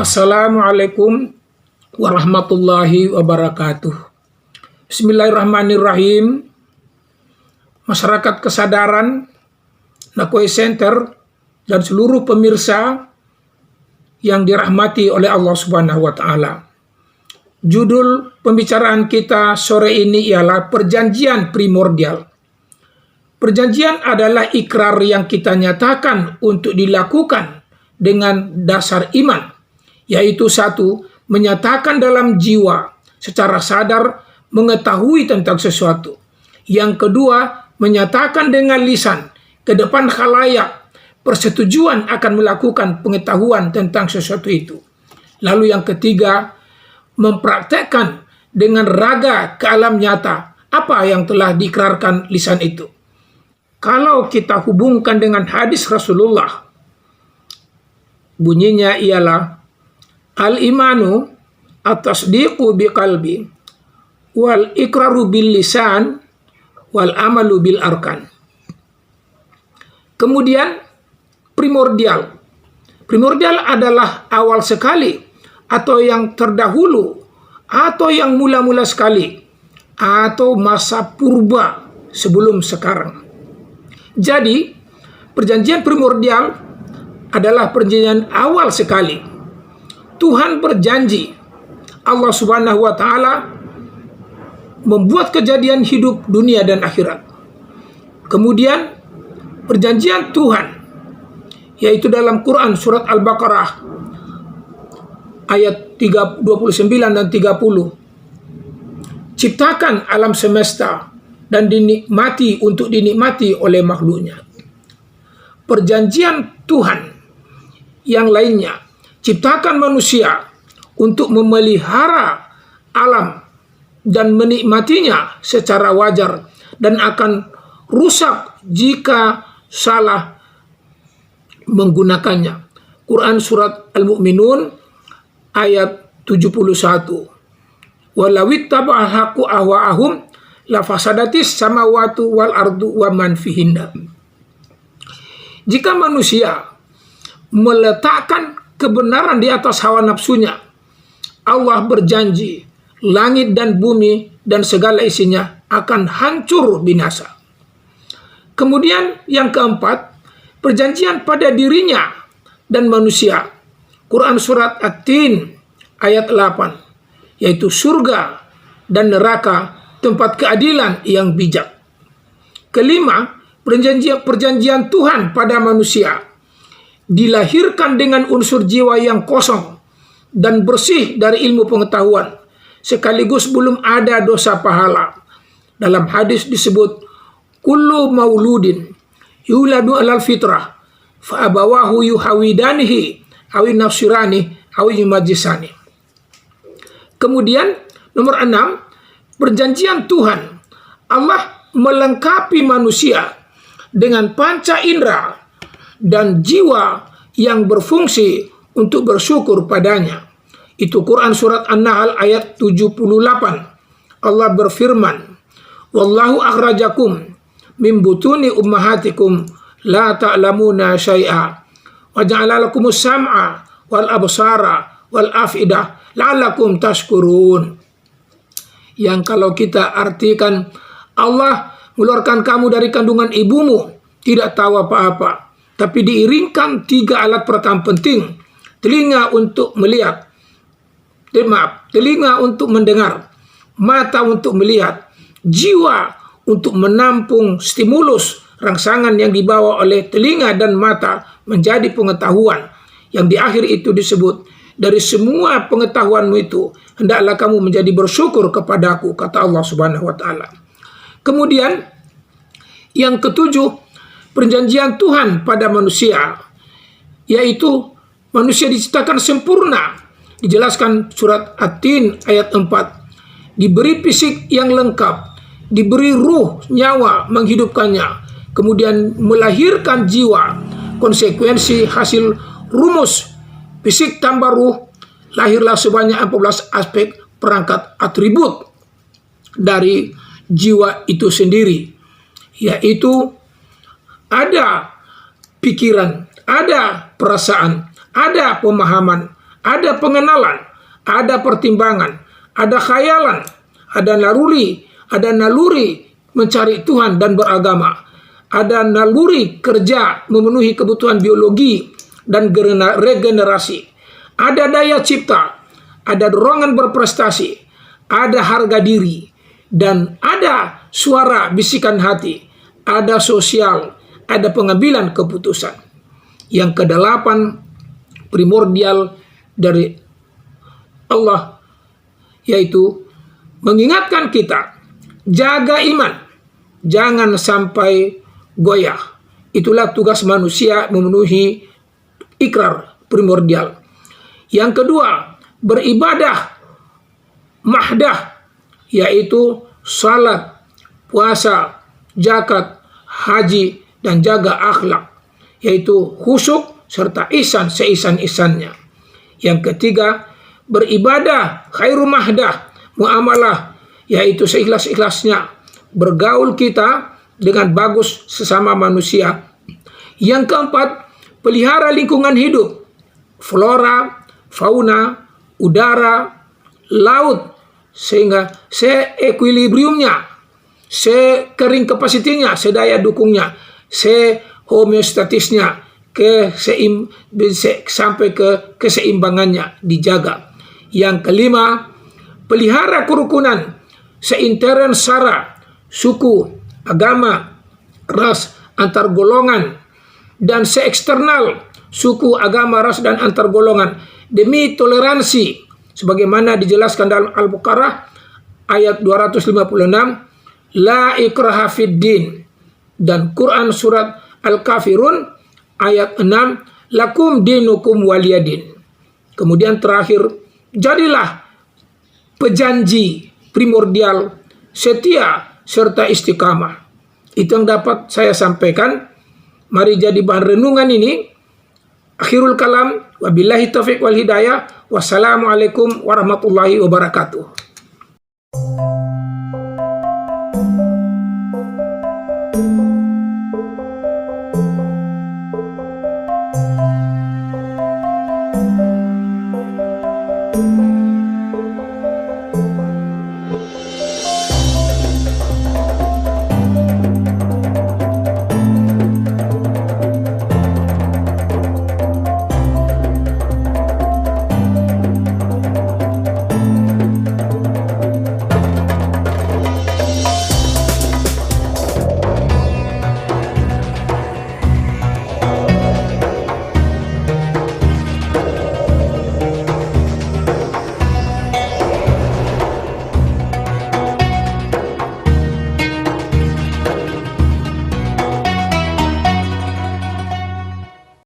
Assalamualaikum warahmatullahi wabarakatuh. Bismillahirrahmanirrahim. Masyarakat Kesadaran, Nakoi Center, dan seluruh pemirsa yang dirahmati oleh Allah Subhanahu wa Ta'ala. Judul pembicaraan kita sore ini ialah perjanjian primordial. Perjanjian adalah ikrar yang kita nyatakan untuk dilakukan dengan dasar iman, yaitu satu, menyatakan dalam jiwa secara sadar mengetahui tentang sesuatu. Yang kedua, menyatakan dengan lisan ke depan khalayak persetujuan akan melakukan pengetahuan tentang sesuatu itu. Lalu yang ketiga, mempraktekkan dengan raga ke alam nyata apa yang telah diikrarkan lisan itu. Kalau kita hubungkan dengan hadis Rasulullah, bunyinya ialah al-imanu at-tasdiqu biqalbi wal ikraru bil lisan wal amalu bil arkan. Kemudian primordial. Primordial adalah awal sekali atau yang terdahulu atau yang mula-mula sekali atau masa purba sebelum sekarang. Jadi, perjanjian primordial adalah perjanjian awal sekali. Tuhan berjanji, Allah Subhanahu wa Ta'ala membuat kejadian hidup dunia dan akhirat. Kemudian perjanjian Tuhan, yaitu dalam Quran surat Al-Baqarah ayat 29 dan 30. Ciptakan alam semesta dan untuk dinikmati oleh makhluknya. Perjanjian Tuhan yang lainnya, ciptakan manusia untuk memelihara alam dan menikmatinya secara wajar dan akan rusak jika salah menggunakannya. Quran surat Al-Mu'minun ayat 71. Walawit taba'al haqqu ahwa'ahum lafasadatis samawati wal ardu wa man fihinna. Jika manusia meletakkan kebenaran di atas hawa nafsunya, Allah berjanji langit dan bumi dan segala isinya akan hancur binasa. Kemudian yang keempat, perjanjian pada dirinya dan manusia. Quran surat At-Tin ayat 8, yaitu surga dan neraka, tempat keadilan yang bijak. Kelima, perjanjian Tuhan pada manusia dilahirkan dengan unsur jiwa yang kosong dan bersih dari ilmu pengetahuan, sekaligus belum ada dosa pahala. Dalam hadis disebut, kullu mauludin yuladu alal fitrah fa abawahu yuhawidanihi awi nafsirani awi yumajisani. Kemudian nomor 6, perjanjian Tuhan. Allah melengkapi manusia dengan panca indera dan jiwa yang berfungsi untuk bersyukur padanya. Itu Quran surat An-Nahl ayat 78. Allah berfirman, wallahu akhrajakum min butuni ummahatikum la ta'lamuna syai'a wa ja'ala lakumus sam'a wal absara wal afidah la'allakum tashkurun. Yang kalau kita artikan, Allah mengeluarkan kamu dari kandungan ibumu tidak tahu apa-apa, tapi diiringkan 3 alat pertama penting: telinga untuk melihat, telinga untuk mendengar, mata untuk melihat, jiwa untuk menampung stimulus rangsangan yang dibawa oleh telinga dan mata menjadi pengetahuan, yang di akhir itu disebut, dari semua pengetahuanmu itu hendaklah kamu menjadi bersyukur kepadaku, kata Allah Subhanahu wa Ta'ala. Kemudian yang ketujuh, perjanjian Tuhan pada manusia, yaitu manusia diciptakan sempurna. Dijelaskan surat At-Tin ayat 4. Diberi fisik yang lengkap, diberi ruh, nyawa menghidupkannya, kemudian melahirkan jiwa. Konsekuensi hasil rumus fisik tambah ruh, lahirlah sebanyak 14 aspek perangkat atribut dari jiwa itu sendiri, yaitu ada pikiran, ada perasaan, ada pemahaman, ada pengenalan, ada pertimbangan, ada khayalan, ada naluri mencari Tuhan dan beragama, ada naluri kerja memenuhi kebutuhan biologi dan regenerasi, ada daya cipta, ada dorongan berprestasi, ada harga diri, dan ada suara bisikan hati, ada sosial, ada pengambilan keputusan. Yang kedelapan primordial dari Allah, yaitu mengingatkan kita, jaga iman, jangan sampai goyah. Itulah tugas manusia memenuhi ikrar primordial. Yang kedua, beribadah mahdah, yaitu salat, puasa, zakat, haji, dan jaga akhlak, yaitu khusyuk serta ihsan seisan-isannya. Yang ketiga, beribadah khairu mahdah, muamalah, yaitu seikhlas-ikhlasnya bergaul kita dengan bagus sesama manusia. Yang keempat, pelihara lingkungan hidup, flora, fauna, udara, laut, sehingga se-equilibriumnya, se-carrying capacity-nya, sedaya dukungnya, se-homeostatisnya, sampai ke keseimbangannya dijaga. Yang kelima, pelihara kerukunan seintern sara, suku, agama, ras, antar golongan, dan se-eksternal, suku, agama, ras, dan antar golongan, demi toleransi, sebagaimana dijelaskan dalam Al-Baqarah ayat 256, la ikraha fid din, dan Quran surat Al-Kafirun ayat 6, lakum dinukum waliyadin. Kemudian terakhir, jadilah pejanji primordial, setia, serta istiqamah. Itu yang dapat saya sampaikan. Mari jadi bahan renungan ini. Akhirul kalam, wabillahi taufiq wal hidayah. Wassalamualaikum warahmatullahi wabarakatuh.